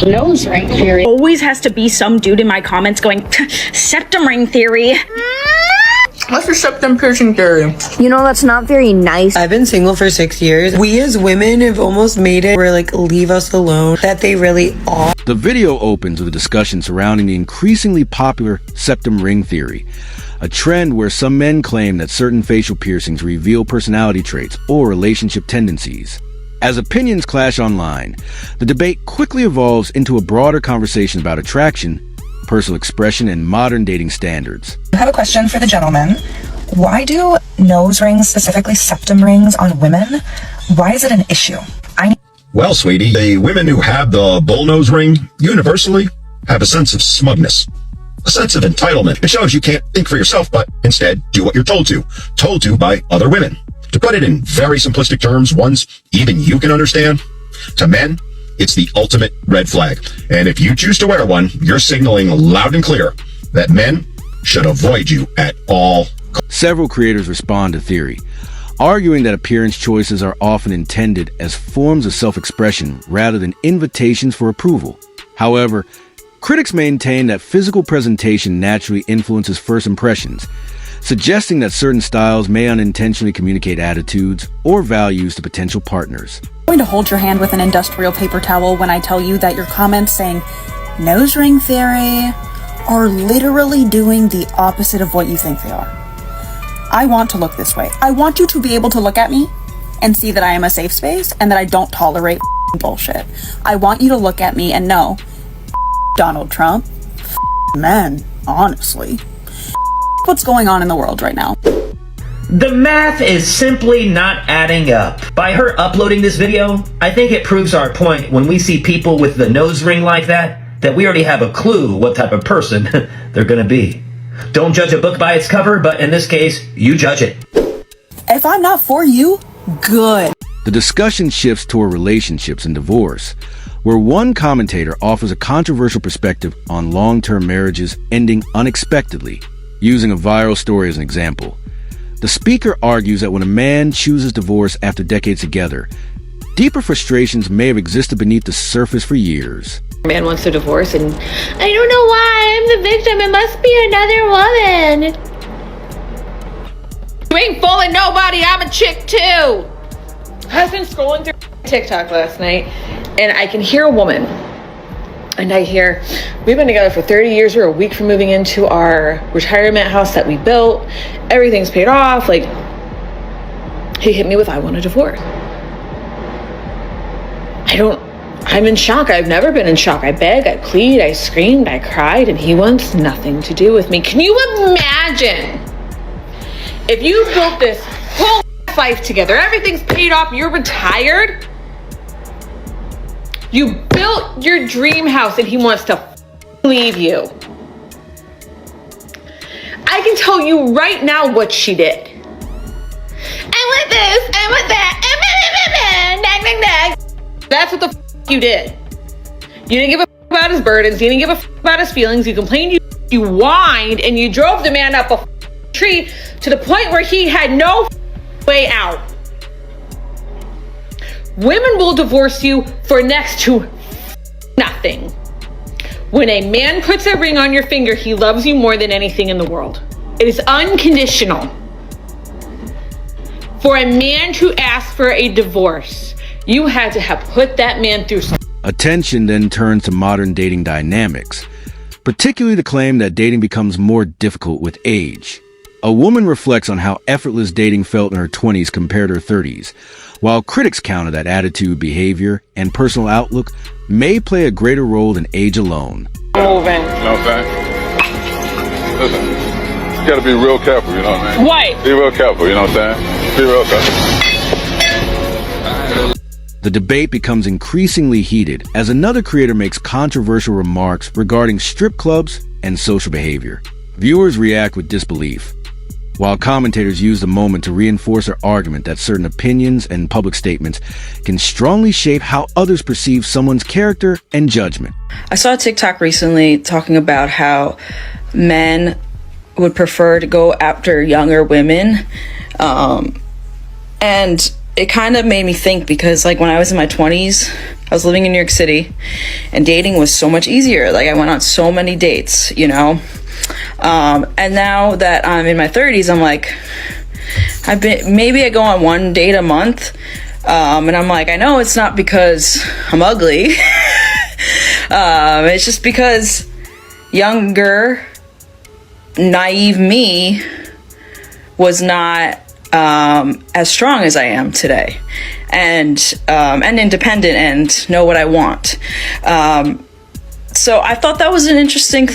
nose ring theory. Always has to be some dude in my comments going, septum ring theory. What's your septum piercing theory? You know, that's not very nice. I've been single for 6 years. We as women have almost made it where, like, leave us alone. That they really are. The video opens with a discussion surrounding the increasingly popular septum ring theory, a trend where some men claim that certain facial piercings reveal personality traits or relationship tendencies. As opinions clash online, the debate quickly evolves into a broader conversation about attraction, personal expression, and modern dating standards. I have a question for the gentleman. Why do nose rings, specifically septum rings, on women? Why is it an issue? Well, sweetie, the women who have the bullnose ring universally have a sense of smugness, a sense of entitlement. It shows you can't think for yourself, but instead do what you're told to by other women. To put it in very simplistic terms, ones even you can understand, to men, it's the ultimate red flag. And if you choose to wear one, you're signaling loud and clear that men should avoid you at all costs. Several creators respond to theory, arguing that appearance choices are often intended as forms of self-expression rather than invitations for approval. However, critics maintain that physical presentation naturally influences first impressions, suggesting that certain styles may unintentionally communicate attitudes or values to potential partners. I'm going to hold your hand with an industrial paper towel when I tell you that your comments saying nose ring theory are literally doing the opposite of what you think they are. I want to look this way. I want you to be able to look at me and see that I am a safe space and that I don't tolerate bullshit. I want you to look at me and know Donald Trump, men, honestly. What's going on in the world right now? The math is simply not adding up. By her uploading this video, I think it proves our point when we see people with the nose ring like that we already have a clue what type of person they're gonna be. Don't judge a book by its cover, but in this case, you judge it. If I'm not for you, good. The discussion shifts toward relationships and divorce, where one commentator offers a controversial perspective on long-term marriages ending unexpectedly, using a viral story as an example. The speaker argues that when a man chooses divorce after decades together, deeper frustrations may have existed beneath the surface for years. A man wants a divorce and I don't know why, I'm the victim, it must be another woman. You ain't fooling nobody, I'm a chick too. I've been scrolling through TikTok last night and I can hear a woman. And I hear, we've been together for 30 years. We're a week from moving into our retirement house that we built. Everything's paid off. Like, he hit me with, I want a divorce. I'm in shock. I've never been in shock. I begged, I pleaded, I screamed, I cried, and he wants nothing to do with me. Can you imagine if you built this whole life together, everything's paid off, you're retired? You built your dream house and he wants to leave you. I can tell you right now what she did. I want this, I want that, that's what the you did. You didn't give a about his burdens, you didn't give a about his feelings, you complained, you whined, and you drove the man up a tree to the point where he had no way out. Women will divorce you for next to nothing. When a man puts a ring on your finger, he loves you more than anything in the world. It is unconditional. For a man to ask for a divorce, you had to have put that man through something. Attention then turns to modern dating dynamics, particularly the claim that dating becomes more difficult with age. A woman reflects on how effortless dating felt in her 20s compared to her 30s, while critics counter that attitude, behavior, and personal outlook may play a greater role than age alone. Moving. You know what I'm saying? Listen, you gotta be real careful, you know what I mean? What? Be real careful, you know what I'm saying? Be real careful. The debate becomes increasingly heated as another creator makes controversial remarks regarding strip clubs and social behavior. Viewers react with disbelief, while commentators use the moment to reinforce their argument that certain opinions and public statements can strongly shape how others perceive someone's character and judgment. I saw a TikTok recently talking about how men would prefer to go after younger women, and it kind of made me think, because like when I was in my 20s, I was living in New York City, and dating was so much easier. Like, I went on so many dates, you know? And now that I'm in my 30s, I'm like, maybe I go on one date a month, and I'm like, I know it's not because I'm ugly. It's just because younger, naive me was not as strong as I am today, and independent and know what I want. So I thought that was an interesting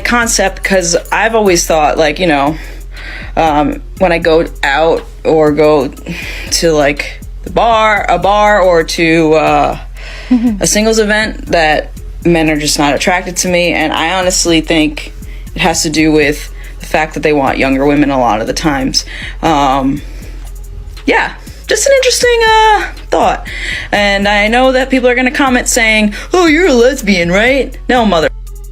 concept, because I've always thought, like, you know, when I go out or go to like a bar or to a singles event, that men are just not attracted to me. And I honestly think it has to do with the fact that they want younger women a lot of the times. Yeah, just an interesting thought. And I know that people are going to comment saying, oh, you're a lesbian, right? No, mother.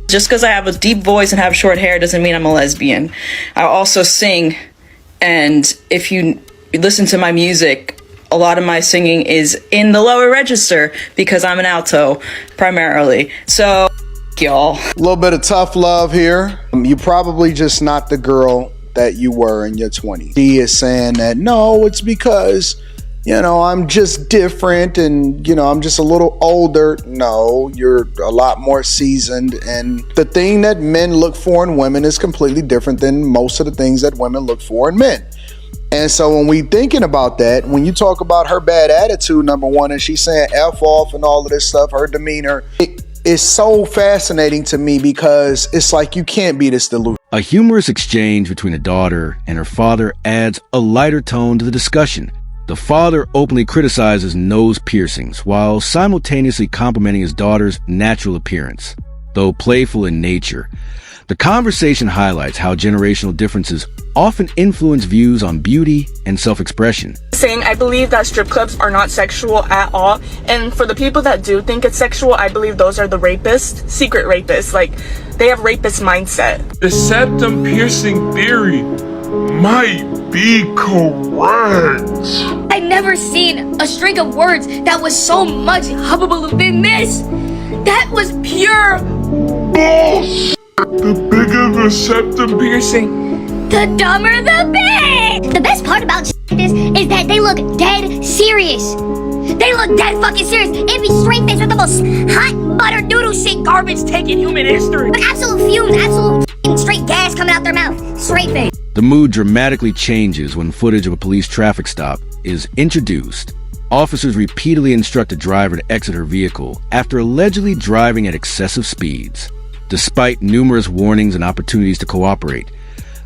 Just because I have a deep voice and have short hair doesn't mean I'm a lesbian. I also sing, and if you listen to my music, a lot of my singing is in the lower register because I'm an alto primarily. So, y'all. A little bit of tough love here. You're probably just not the girl that you were in your 20s. He is saying that, no, it's because, you know, I'm just different and, you know, I'm just a little older. No, you're a lot more seasoned. And the thing that men look for in women is completely different than most of the things that women look for in men. And so when we thinking about that, when you talk about her bad attitude, number one, and she's saying F off and all of this stuff, her demeanor, it is so fascinating to me because it's like you can't be this delusional. A humorous exchange between a daughter and her father adds a lighter tone to the discussion. The father openly criticizes nose piercings while simultaneously complimenting his daughter's natural appearance. Though playful in nature, the conversation highlights how generational differences often influence views on beauty and self-expression. Saying I believe that strip clubs are not sexual at all, and for the people that do think it's sexual, I believe those are the rapists, secret rapists. Like, they have rapist mindset. The septum piercing theory might be correct. I've never seen a string of words that was so much hubbub than this. That was pure bullshit. The bigger the septum piercing, the dumber the bit. The best part about this is that they look dead serious. They look dead fucking serious. It'd be straight face with the most hot butter doodle shit garbage taking human history. With absolute fumes, absolute straight gas coming out their mouth. Straight face. The mood dramatically changes when footage of a police traffic stop is introduced. Officers repeatedly instruct the driver to exit her vehicle after allegedly driving at excessive speeds. Despite numerous warnings and opportunities to cooperate,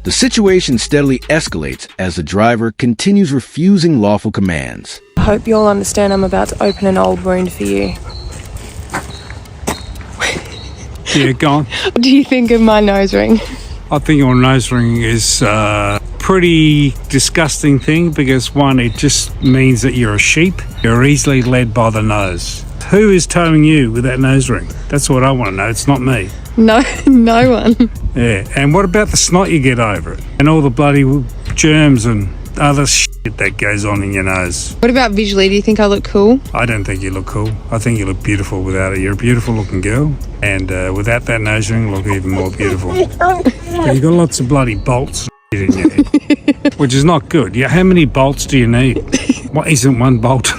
the situation steadily escalates as the driver continues refusing lawful commands. I hope you all understand I'm about to open an old wound for you. Yeah, go on. What do you think of my nose ring? I think your nose ring is a pretty disgusting thing because, one, it just means that you're a sheep. You're easily led by the nose. Who is towing you with that nose ring? That's what I want to know. It's not me. No one. Yeah, and what about the snot you get over it? And all the bloody germs and other shit that goes on in your nose. What about visually? Do you think I look cool? I don't think you look cool. I think you look beautiful without it. You're a beautiful looking girl. And without that nose ring, you look even more beautiful. But you've got lots of bloody bolts in your head, which is not good. Yeah, how many bolts do you need? What isn't one bolt?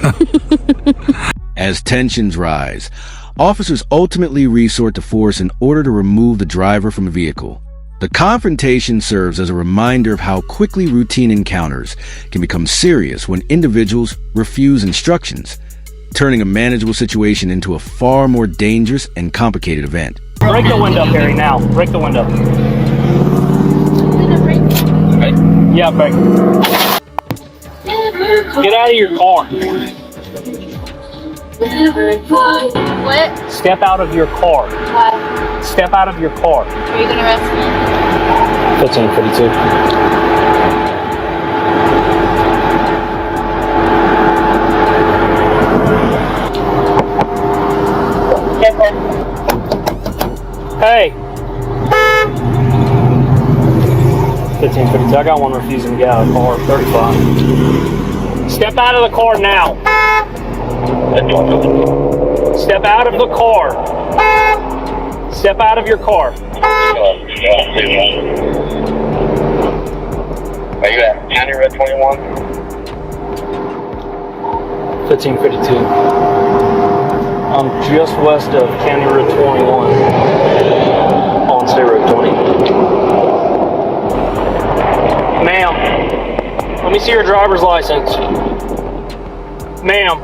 As tensions rise, officers ultimately resort to force in order to remove the driver from the vehicle. The confrontation serves as a reminder of how quickly routine encounters can become serious when individuals refuse instructions, turning a manageable situation into a far more dangerous and complicated event. Break the window, Perry, now. Break the window. Yeah, break. Get out of your car. What? Step out of your car. Why? Step out of your car. Are you gonna arrest me? 1552. Hey. 1552. I got one refusing to get out of the car. 35. Step out of the car now. Step out of the car. Step out of your car. Are you at County Road 21? 1552. I'm just west of County Road 21 on State Road 20. Ma'am, let me see your driver's license. Ma'am,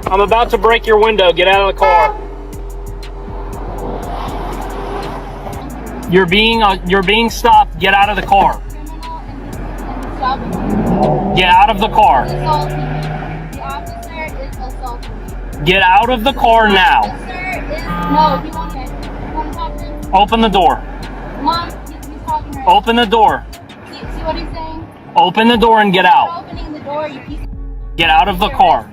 I'm about to break your window. Get out of the car. You're being stopped. Get out of the car. Get out of the car. Get out of the car now. Open the door. Open the door. See what he's saying? Open the door and get out. Opening the door, you piece of Get out of the car.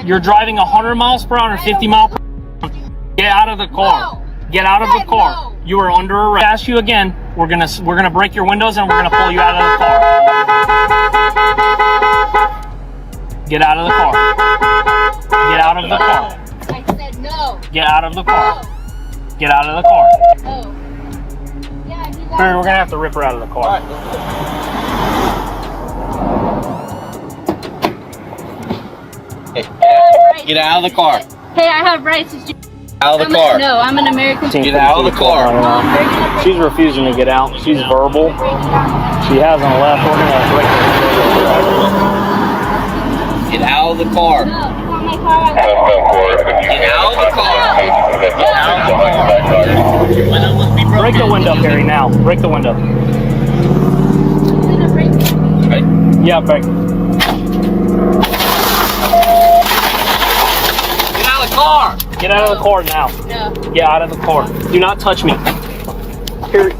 You're driving 100 miles per hour, 50 miles per hour. Get out of the car. Get out of the car. You are under arrest. Ask you again. We're gonna break your windows and we're gonna pull you out of the car. Get out of the car. Get out of the car. I said no. Get out of the car. Get out of the car. No. Yeah, you We're gonna have to rip her out of the car. Get out of the car. Hey, I have rights. Out of the car. No, I'm an American. Get out of the car. She's refusing to get out. She's verbal. She hasn't left. We're gonna break her. Get out of the car. No, you want my car out? Get out of the car. Get out of the car. Break the window, Perry, now. Break the window. Right? Yeah, break. Get out of the car. Get out of the car now. No. Get out of the car. Do not touch me. Perry.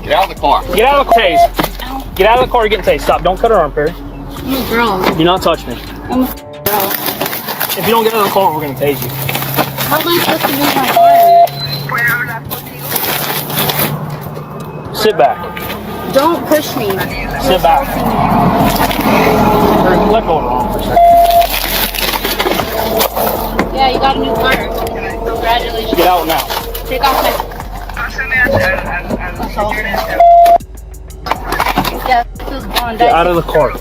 Get out of the car. Get out of the car. Tase. Get out of the car. You're getting tased. Stop. Don't cut her arm, Perry. I'm a girl. Do not touch me. I'm a girl. If you don't get out of the car, we're going to tase you. How am I supposed to move my car? Sit back. Don't push me. Sit back. Perry, let go of her arm for a second. Yeah, you got a new car. Congratulations. Get out now. Take off my... Yeah, this is going Get out of the car.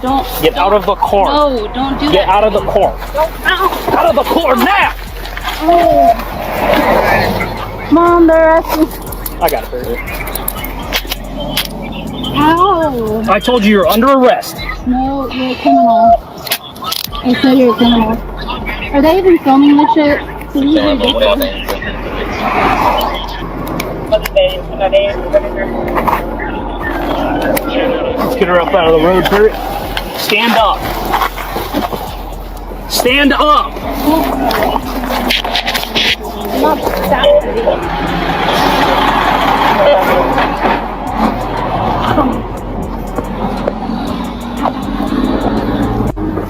Don't. Get out of the car. No, don't do that. Get out of the car. Out of the car now! Oh. Mom, they're asking. I got it, Perry. Ow. I told you you're under arrest. No, you're a criminal. I said you're a criminal. Are they even filming this shit? This is ridiculous. Let's get her up out of the road, Perry. Stand up. Stand up.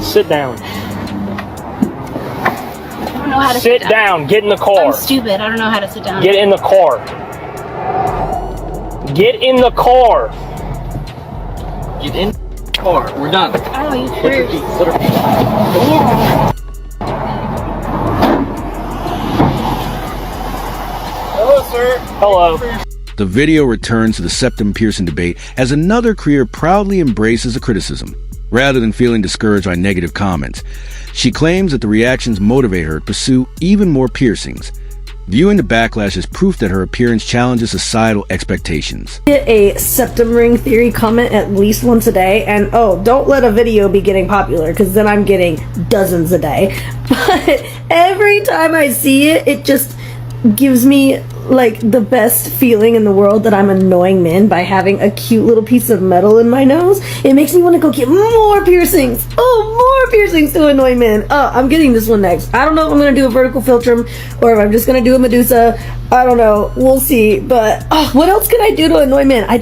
Sit down. I don't know how to sit down. Get in the car. I'm stupid. I don't know how to sit down. Get in the car. Get in the car. Get in the car. We're done. Oh, you Put your feet. Put her feet. Yeah. Hello, sir. Hello. The video returns to the Septum Pearson debate as another creator proudly embraces the criticism, rather than feeling discouraged by negative comments. She claims that the reactions motivate her to pursue even more piercings, viewing the backlash as proof that her appearance challenges societal expectations. Get a septum ring theory comment at least once a day, and oh, don't let a video be getting popular, because then I'm getting dozens a day. But every time I see it, it just gives me like the best feeling in the world that I'm annoying men by having a cute little piece of metal in my nose. It makes me want to go get more piercings. Oh, more piercings to annoy men. Oh, I'm getting this one next. I don't know if I'm going to do a vertical philtrum or if I'm just going to do a Medusa. I don't know. We'll see. But oh, what else can I do to annoy men? I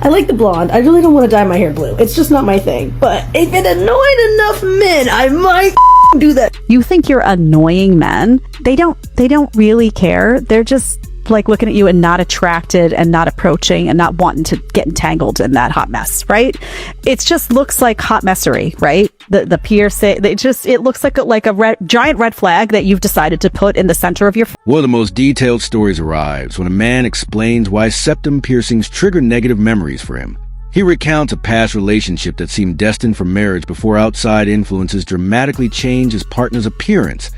like the blonde. I really don't want to dye my hair blue. It's just not my thing. But if it annoyed enough men, I might do that. You think you're annoying men? They don't really care. They're just like looking at you and not attracted and not approaching and not wanting to get entangled in that hot mess, right? It just looks like hot messery, right? The piercing, it looks like a giant red flag that you've decided to put in the center of your. One of the most detailed stories arrives when a man explains why septum piercings trigger negative memories for him. He recounts a past relationship that seemed destined for marriage before outside influences dramatically changed his partner's appearance,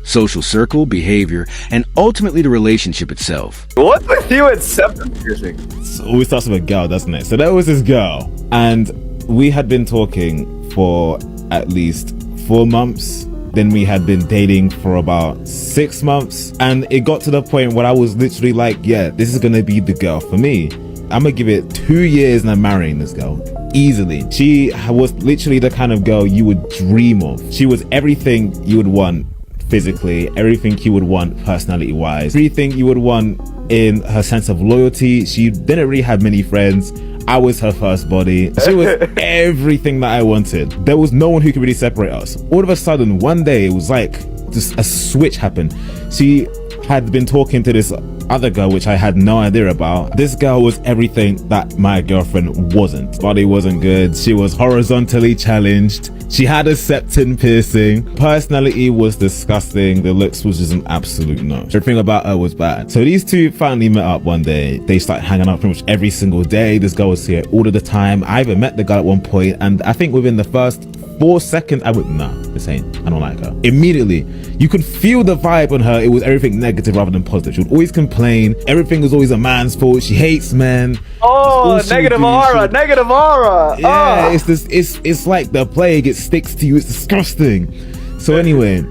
social circle, behavior, and ultimately the relationship itself. What's with you and septum piercing? It always starts with a girl, doesn't it? So there was this girl, and we had been talking for at least 4 months. Then we had been dating for about 6 months, and it got to the point where I was literally like, yeah, this is gonna be the girl for me. I'm gonna give it 2 years and I'm marrying this girl. Easily. She was literally the kind of girl you would dream of. She was everything you would want physically, everything you would want personality-wise, everything you would want in her sense of loyalty. She didn't really have many friends. I was her first body. She was everything that I wanted. There was no one who could really separate us. All of a sudden, one day, it was like just a switch happened. She had been talking to this other girl, which I had no idea about. This girl was everything that my girlfriend wasn't. Body wasn't good. She was horizontally challenged. She had a septum piercing. Personality was disgusting. The looks was just an absolute no. Everything about her was bad. So these two finally met up one day. They started hanging out pretty much every single day. This girl was here all of the time. I even met the girl at one point, and I think within the first 4 seconds, I went, nah, this ain't, I don't like her. Immediately, you could feel the vibe on her. It was everything negative rather than positive. She would always complain. Everything was always a man's fault. She hates men. Oh, negative aura, negative aura. Yeah, it's this. It's like the plague. It sticks to you. It's disgusting. So anyway,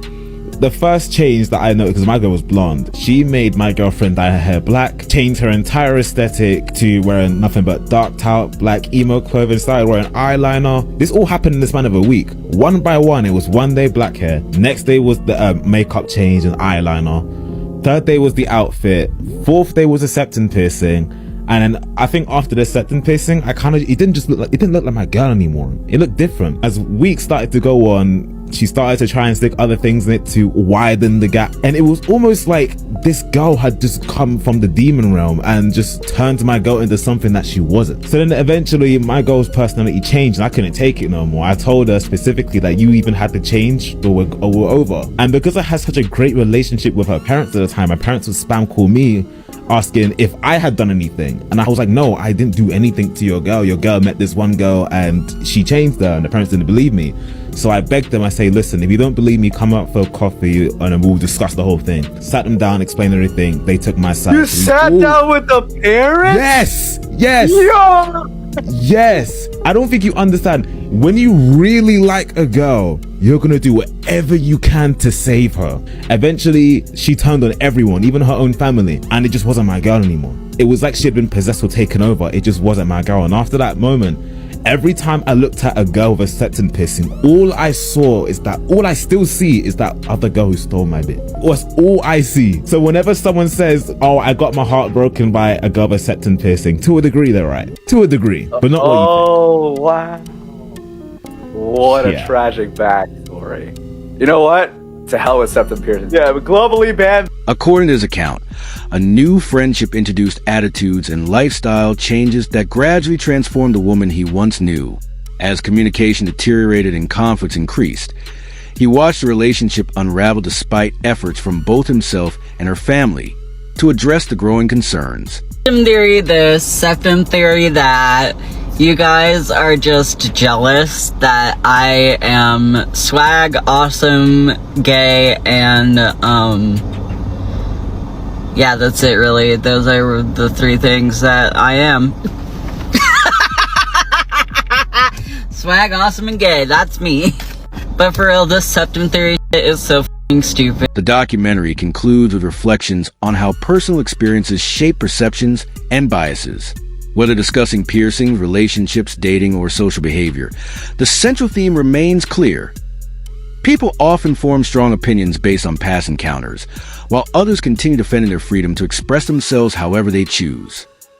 the first change that I noticed, because my girl was blonde, she made my girlfriend dye her hair black, changed her entire aesthetic to wearing nothing but darked out black emo clothing, started wearing eyeliner. This all happened in the span of a week. One by one, it was one day black hair, next day was the makeup change and eyeliner, third day was the outfit, fourth day was a septum piercing, and then I think after the septum piercing, it didn't look like my girl anymore. It looked different. As weeks started to go on, she started to try and stick other things in it to widen the gap, and it was almost like this girl had just come from the demon realm and just turned my girl into something that she wasn't. So then eventually my girl's personality changed and I couldn't take it no more. I told her specifically that you even had to change or we're over. And because I had such a great relationship with her parents at the time, my parents would spam call me asking if I had done anything, and I was like, no, I didn't do anything to your girl. Your girl met this one girl and she changed her, and the parents didn't believe me. So I begged them, I say, listen, if you don't believe me, come out for a coffee and we'll discuss the whole thing. Sat them down, explained everything. They took my side. You sat down with the parents? Yes. Yo! Yes. I don't think you understand. When you really like a girl, you're gonna do whatever you can to save her. Eventually, she turned on everyone, even her own family, and it just wasn't my girl anymore. It was like she had been possessed or taken over. It just wasn't my girl. And after that moment, every time I looked at a girl with a septum piercing, all I still see is that other girl who stole my bit. That's all I see. So whenever someone says, oh, I got my heart broken by a girl with a septum piercing, to a degree, they're right. To a degree, but not what you think. Oh, wow. What a tragic backstory. You know what? To hell with septum piercing. Yeah, but globally banned. According to his account, a new friendship introduced attitudes and lifestyle changes that gradually transformed the woman he once knew. As communication deteriorated and conflicts increased, he watched the relationship unravel despite efforts from both himself and her family to address the growing concerns. The septum theory that you guys are just jealous that I am swag, awesome, gay, and yeah, that's it really. Those are the 3 things that I am. Swag, awesome, and gay, that's me. But for real, this septum theory shit is so f***ing stupid. The documentary concludes with reflections on how personal experiences shape perceptions and biases. Whether discussing piercings, relationships, dating, or social behavior, the central theme remains clear. People often form strong opinions based on past encounters, while others continue defending their freedom to express themselves however they choose.